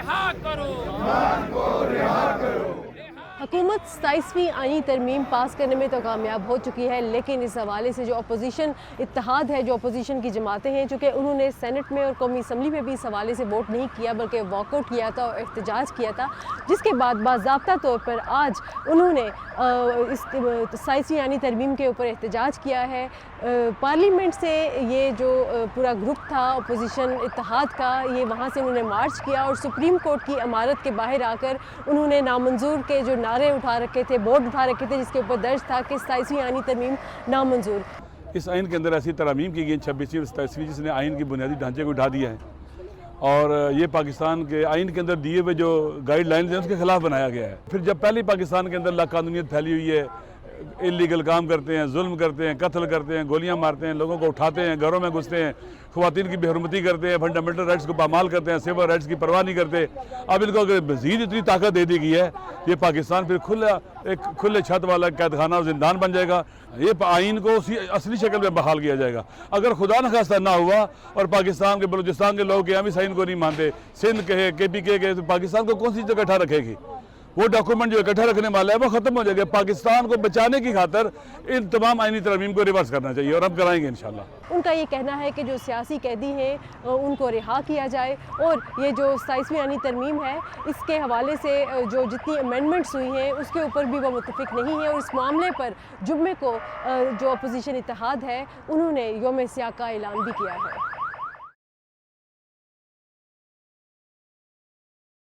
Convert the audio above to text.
रिहा करो। हुकूमत 27वीं आईनी तरमीम पास करने में तो कामयाब हो चुकी है, लेकिन इस हवाले से जो अपोजिशन इत्तेहाद है, जो अपोजिशन की जमातें हैं, चूँकि उन्होंने सेनेट में और कौमी असम्बली में भी इस हवाले से वोट नहीं किया बल्कि वॉकआउट किया था और एहतजाज किया था, जिसके बाद बाज़ाब्ता तौर पर आज उन्होंने इस 27वीं आईनी तरमीम के ऊपर एहतजाज किया है। पार्लियामेंट से ये जो पूरा ग्रुप था अपोजिशन इत्तेहाद का, ये वहाँ से उन्होंने मार्च किया और सुप्रीम कोर्ट की इमारत के बाहर आकर उन्होंने नामंजूर के जो नारे उठा रखे थे, बोर्ड उठा रखे थे, जिसके ऊपर दर्ज था कि 27वीं आईनी तरमीम नामंजूर। इस आइन के अंदर ऐसी तरामीम की गई 26वीं और 27वीं जिसने आइन की बुनियादी ढांचे को उठा दिया है और ये पाकिस्तान के आइन के अंदर दिए हुए जो गाइडलाइंस हैं उसके खिलाफ बनाया गया है। फिर जब पहले पाकिस्तान के अंदर लाकानूनियत फैली हुई है, इलीगल काम करते हैं, जुल्म करते हैं, कत्ल करते हैं, गोलियां मारते हैं, लोगों को उठाते हैं, घरों में घुसते हैं, ख़वातीन की बेहरमती करते हैं, फंडामेंटल राइट्स को पामाल करते हैं, सिविल राइट्स की परवाह नहीं करते। अब इनको अगर मज़ीद इतनी ताकत दे दी गई है, ये पाकिस्तान फिर एक खुले छत वाला कैदखाना और जिंदान बन जाएगा। ये आइन को उसी असली शक्ल में बहाल किया जाएगा। अगर खुदा न खास्ता ना हुआ और पाकिस्तान के बलूचिस्तान के लोग हम इस आइन को नहीं मानते, सिंध कहे, KPK कहे, तो पाकिस्तान को कौन सी जगह इकट्ठा रखेगी? वो डॉक्यूमेंट जो इकट्ठा रखने वाला है वो ख़त्म हो जाएगा। पाकिस्तान को बचाने की खातर इन तमाम आईनी तरमीम को रिवर्स करना चाहिए और हम कराएंगे इंशाल्लाह। उनका ये कहना है कि जो सियासी कैदी हैं उनको रिहा किया जाए और ये जो 27वीं आईनी तरमीम है इसके हवाले से जो जितनी अमेंडमेंट्स हुई हैं उसके ऊपर भी वो मुत्तफिक नहीं है और इस मामले पर जुम्मे को जो अपोजिशन इत्तेहाद है उन्होंने यौम सियाह का ऐलान भी किया है।